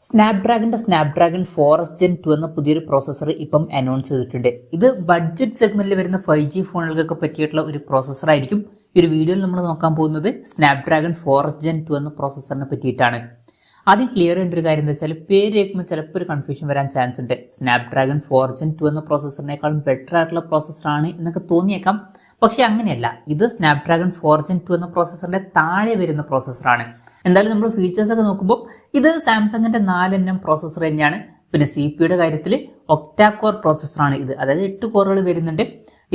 Snapdragon 4S Gen 2 എന്ന പുതിയൊരു processor ഇപ്പം അനൗൺസ് ചെയ്തിട്ടുണ്ട്. ഇത് ബഡ്ജറ്റ് സെഗ്മെന്റിൽ വരുന്ന 5G ഫോണുകൾക്ക് പറ്റിയിട്ടുള്ള ഒരു പ്രോസസ്സർ ആയിരിക്കും. ഈ ഒരു വീഡിയോയിൽ നമ്മൾ നോക്കാൻ പോകുന്നത് സ്നാപ്ഡ്രാഗൺ 4S Gen 2 എന്ന പ്രോസസ്സറിനെ പറ്റിയിട്ടാണ്. ആദ്യം ക്ലിയർ ചെയ്യേണ്ട ഒരു കാര്യം എന്താ വെച്ചാൽ, പേര് കേൾക്കുമ്പോൾ ചിലപ്പോൾ ഒരു കൺഫ്യൂഷൻ വരാൻ ചാൻസ് ഉണ്ട്. സ്നാപ്ഡ്രാഗൺ 4 Gen 2 എന്ന പ്രോസസ്സറിനേക്കാളും ബെറ്റർ ആയിട്ടുള്ള പ്രോസസ്സറാണ് എന്നൊക്കെ തോന്നിയേക്കാം. പക്ഷെ അങ്ങനെയല്ല. ഇത് സ്നാപ്ഡ്രാഗൺ 4 Gen 2 എന്ന പ്രോസസ്സറിന്റെ താഴെ വരുന്ന പ്രോസസ്സറാണ്. എന്തായാലും നമ്മൾ ഫീച്ചേഴ്സ് ഒക്കെ നോക്കുമ്പോൾ ഇത് സാംസങ്ങിന്റെ 4nm പ്രോസസ്സർ തന്നെയാണ്. പിന്നെ CPU കാര്യത്തിൽ ഒക്ടാ കോർ പ്രോസസ്സറാണ് ഇത്. അതായത് 8 കോറുകൾ വരുന്നുണ്ട്.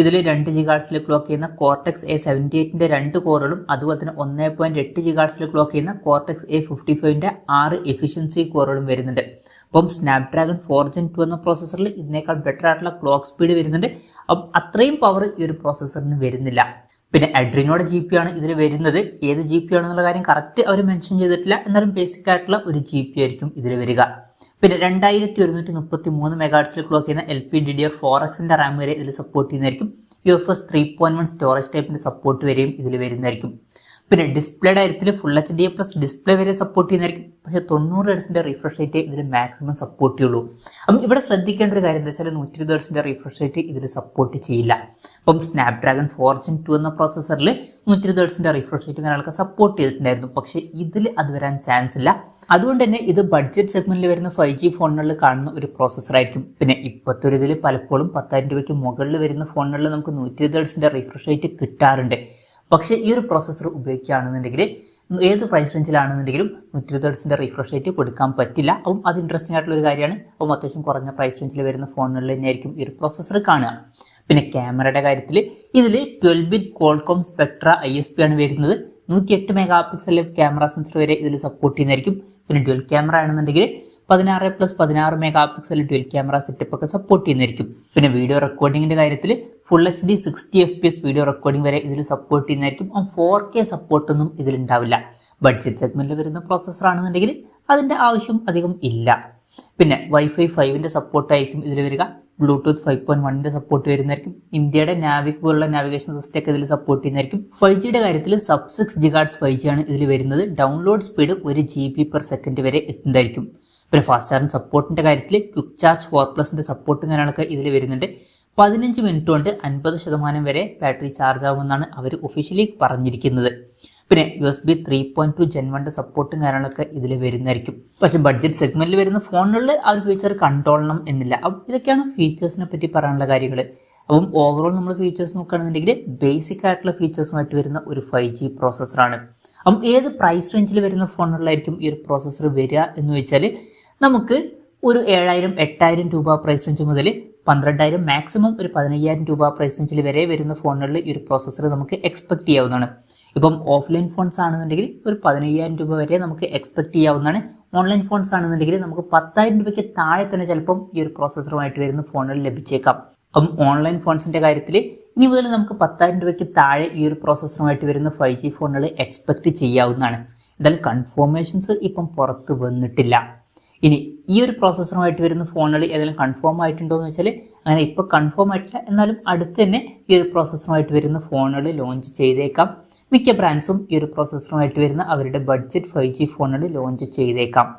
ഇതിൽ 2 GHz ക്ലോക്ക് ചെയ്യുന്ന കോർട്ടെക്സ് A78ന്റെ 2 കോറുകളും അതുപോലെ തന്നെ 1.8 GHz ക്ലോക്ക് ചെയ്യുന്ന കോർട്ടെക്സ് A55ന്റെ 6 എഫിഷ്യൻസി കോറുകളും വരുന്നുണ്ട്. അപ്പം സ്നാപ്ഡ്രാഗൺ 4 Gen 2 എന്ന പ്രോസസ്സറിൽ ഇതിനേക്കാൾ ബെറ്റർ ആയിട്ടുള്ള ക്ലോക്ക് സ്പീഡ് വരുന്നുണ്ട്. അപ്പം അത്രയും പവർ ഈ ഒരു പ്രോസസ്സറിന് വരുന്നില്ല. പിന്നെ അഡ്രീനോയുടെ GPU ആണ് ഇതിൽ വരുന്നത്. ഏത് GPU ആണെന്നുള്ള കാര്യം കറക്റ്റ് അവർ മെൻഷൻ ചെയ്തിട്ടില്ല. എന്നാലും ബേസിക് ആയിട്ടുള്ള ഒരു GPU ആയിരിക്കും ഇതിൽ വരിക. പിന്നെ 2133 MHz ക്ലോക്ക് ചെയ്യുന്ന LPDDR4Xന്റെ റാം വരെ ഇതിൽ സപ്പോർട്ട് ചെയ്യുന്നതായിരിക്കും. UFS 3.1 സ്റ്റോറേജ് ടൈപ്പിന്റെ സപ്പോർട്ട് വരെയും ഇതിൽ വരുന്നതായിരിക്കും. പിന്നെ ഡിസ്പ്ലേയുടെ കാര്യത്തിൽ ഫുൾ HD+ ഡിസ്പ്ലേ വരെ സപ്പോർട്ട് ചെയ്യുന്നതായിരിക്കും. പക്ഷേ 90 Hz റിഫ്രഷ് റേറ്റ് ഇതിൽ മാക്സിമം സപ്പോർട്ട് ചെയ്യുള്ളൂ. അപ്പം ഇവിടെ ശ്രദ്ധിക്കേണ്ട ഒരു കാര്യം എന്താ വെച്ചാൽ 120 Hz റിഫ്രഷ് റേറ്റ് ഇതിൽ സപ്പോർട്ട് ചെയ്യില്ല. അപ്പം സ്നാപ്ഡ്രാഗൺ 4 Gen 2 എന്ന പ്രോസസ്സറിൽ 120 Hz റിഫ്രഷ് റേറ്റ് കാര്യങ്ങളൊക്കെ സപ്പോർട്ട് ചെയ്തിട്ടുണ്ടായിരുന്നു. പക്ഷേ ഇതിൽ അത് വരാൻ ചാൻസ് ഇല്ല. അതുകൊണ്ട് തന്നെ ഇത് ബഡ്ജറ്റ് സെഗ്മെന്റിൽ വരുന്ന 5G ഫോണുകളിൽ കാണുന്ന ഒരു പ്രോസസ്സർ ആയിരിക്കും. പിന്നെ ഇപ്പോഴത്തെ ഒരു ഇതിൽ പലപ്പോഴും 10,000 രൂപയ്ക്ക് മുകളിൽ വരുന്ന ഫോണുകളിൽ നമുക്ക് 120 Hz റിഫ്രഷ് റേറ്റ് കിട്ടാറുണ്ട്. പക്ഷേ ഈ ഒരു പ്രോസസ്സർ ഉപയോഗിക്കുകയാണെന്നുണ്ടെങ്കിൽ ഏത് പ്രൈസ് റേഞ്ചിലാണെന്നുണ്ടെങ്കിലും 120 Hz റിഫ്രഷ് റേറ്റ് കൊടുക്കാൻ പറ്റില്ല. അപ്പം അത് ഇൻട്രസ്റ്റിംഗ് ആയിട്ടുള്ള ഒരു കാര്യമാണ്. അപ്പം അത്യാവശ്യം കുറഞ്ഞ പ്രൈസ് റേഞ്ചിൽ വരുന്ന ഫോണുകളിൽ തന്നെയായിരിക്കും ഈ ഒരു പ്രോസസ്സർ കാണുക. പിന്നെ ക്യാമറയുടെ കാര്യത്തിൽ ഇതിൽ 12-bit Qualcomm Spectra ISP ആണ് വരുന്നത്. 108 MP ക്യാമറ സെൻസർ വരെ ഇതിൽ സപ്പോർട്ട് ചെയ്യുന്നതായിരിക്കും. പിന്നെ ഡ്യുവൽ ക്യാമറ ആണെന്നുണ്ടെങ്കിൽ 16+16 MP ഡ്യുവൽ ക്യാമറ സെറ്റപ്പ് ഒക്കെ സപ്പോർട്ട് ചെയ്യുന്നതായിരിക്കും. പിന്നെ വീഡിയോ റെക്കോർഡിങ്ങിന്റെ കാര്യത്തിൽ full HD 60 FPS video recording വരെ ഇതിൽ സപ്പോർട്ട് ചെയ്യുന്നതായിരിക്കും. 4K സപ്പോർട്ടൊന്നും ഇതിലുണ്ടാവില്ല. ബഡ്ജറ്റ് സെഗ്മെന്റിൽ വരുന്ന പ്രോസസ്സർ ആണെന്നുണ്ടെങ്കിൽ അതിന്റെ ആവശ്യം അധികം ഇല്ല. പിന്നെ Wi-Fi 5ന്റെ സപ്പോർട്ടായിരിക്കും ഇതിൽ വരിക. ബ്ലൂടൂത്ത് 5.1ന്റെ സപ്പോർട്ട് വരുന്നതായിരിക്കും. ഇന്ത്യയുടെ നാവിക് പോലുള്ള നാവിഗേഷൻ സിസ്റ്റം ഒക്കെ ഇതിൽ സപ്പോർട്ട് ചെയ്യുന്നതായിരിക്കും. 5Gയുടെ കാര്യത്തിൽ സബ് 6 GHz 5G ആണ് ഇതിൽ വരുന്നത്. ഡൗൺലോഡ് സ്പീഡ് 1 GB/s വരെ എത്തുന്നതായിരിക്കും. പിന്നെ ഫാസ്റ്റ് ചാർജിംഗ് സപ്പോർട്ടിന്റെ കാര്യത്തിൽ ക്വിക്ക് ചാർജ് 4+ന്റെ സപ്പോർട്ടും കാര്യങ്ങളൊക്കെ ഇതിൽ വരുന്നുണ്ട്. 15 മിനിറ്റ് കൊണ്ട് 50% വരെ ബാറ്ററി ചാർജ് ആവുമെന്നാണ് അവർ ഒഫീഷ്യലി പറഞ്ഞിരിക്കുന്നത്. പിന്നെ USB 3.2 Gen 1ന്റെ സപ്പോർട്ടും കാര്യങ്ങളൊക്കെ ഇതിൽ വരുന്നതായിരിക്കും. പക്ഷേ ബഡ്ജറ്റ് സെഗ്മെന്റിൽ വരുന്ന ഫോണുകളിൽ ആ ഒരു ഫീച്ചർ കണ്ടോളണം എന്നില്ല. അപ്പം ഇതൊക്കെയാണ് ഫീച്ചേഴ്സിനെ പറ്റി പറയാനുള്ള കാര്യങ്ങൾ. അപ്പം ഓവറോൾ നമ്മൾ ഫീച്ചേഴ്സ് നോക്കുകയാണെന്നുണ്ടെങ്കിൽ ബേസിക് ആയിട്ടുള്ള ഫീച്ചേഴ്സുമായിട്ട് വരുന്ന ഒരു 5G പ്രോസസ്സറാണ്. അപ്പം ഏത് പ്രൈസ് റേഞ്ചിൽ വരുന്ന ഫോണുകളിലായിരിക്കും ഈ ഒരു പ്രോസസ്സർ വരിക എന്ന് വെച്ചാൽ, നമുക്ക് ഒരു 7,000-8,000 രൂപ പ്രൈസ് റേഞ്ച് മുതൽ 12,000 മാക്സിമം ഒരു 15,000 രൂപ പ്രൈസ് റേഞ്ചിൽ വരെ വരുന്ന ഫോണുകളിൽ ഈ ഒരു പ്രോസസ്സർ നമുക്ക് എക്സ്പെക്ട് ചെയ്യാവുന്നതാണ്. ഇപ്പം ഓഫ്ലൈൻ ഫോൺസ് ആണെന്നുണ്ടെങ്കിൽ ഒരു 15,000 രൂപ വരെ നമുക്ക് എക്സ്പെക്ട് ചെയ്യാവുന്നതാണ്. ഓൺലൈൻ ഫോൺസ് ആണെന്നുണ്ടെങ്കിൽ നമുക്ക് 10,000 രൂപയ്ക്ക് താഴെ തന്നെ ചിലപ്പം ഈ ഒരു പ്രോസസ്സറുമായിട്ട് വരുന്ന ഫോണുകൾ ലഭിച്ചേക്കാം. അപ്പം ഓൺലൈൻ ഫോൺസിന്റെ കാര്യത്തിൽ ഇനി മുതൽ നമുക്ക് 10,000 രൂപയ്ക്ക് താഴെ ഈ ഒരു പ്രോസസ്സറുമായിട്ട് വരുന്ന 5G ഫോണുകൾ എക്സ്പെക്ട് ചെയ്യാവുന്നതാണ്. എന്തായാലും കൺഫർമേഷൻസ് ഇപ്പം പുറത്ത് വന്നിട്ടില്ല. ഇനി ഈ ഒരു പ്രോസസ്സറുമായിട്ട് വരുന്ന ഫോണുകൾ ഏതെങ്കിലും കൺഫേം ആയിട്ടുണ്ടോ എന്ന് വെച്ചാൽ അങ്ങനെ ഇപ്പോൾ കൺഫേം ആയിട്ടില്ല. എന്നാലും അടുത്ത് തന്നെ ഈ ഒരു പ്രോസസ്സറുമായിട്ട് വരുന്ന ഫോണുകൾ ലോഞ്ച് ചെയ്തേക്കാം. മിക്ക ബ്രാൻഡ്സും ഈ ഒരു പ്രോസസ്സറുമായിട്ട് വരുന്ന അവരുടെ ബഡ്ജറ്റ് 5G ഫോണുകൾ ലോഞ്ച് ചെയ്തേക്കാം.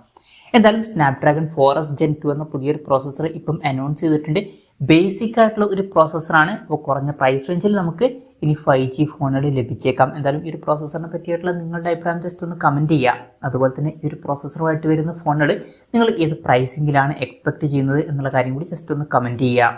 എന്തായാലും സ്നാപ്ഡ്രാഗൺ 4S Gen 2 എന്ന പുതിയൊരു പ്രോസസ്സർ ഇപ്പം അനൗൺസ് ചെയ്തിട്ടുണ്ട്. ബേസിക് ആയിട്ടുള്ള ഒരു പ്രോസസ്സറാണ്. അപ്പോൾ കുറഞ്ഞ പ്രൈസ് റേഞ്ചിൽ നമുക്ക് ഇനി 5G ഫോണുകൾ ലഭിച്ചേക്കാം. എന്തായാലും ഈ ഒരു പ്രോസസ്സറിനെ പറ്റിയിട്ടുള്ള നിങ്ങളുടെ അഭിപ്രായം ജസ്റ്റ് ഒന്ന് കമൻറ്റ് ചെയ്യുക. അതുപോലെ തന്നെ ഈ ഒരു പ്രോസസ്സറുമായിട്ട് വരുന്ന ഫോണുകൾ നിങ്ങൾ ഏത് പ്രൈസിങ്ങിലാണ് എക്സ്പെക്ട് ചെയ്യുന്നത് എന്നുള്ള കാര്യം കൂടി ജസ്റ്റ് ഒന്ന് കമൻറ്റ് ചെയ്യുക.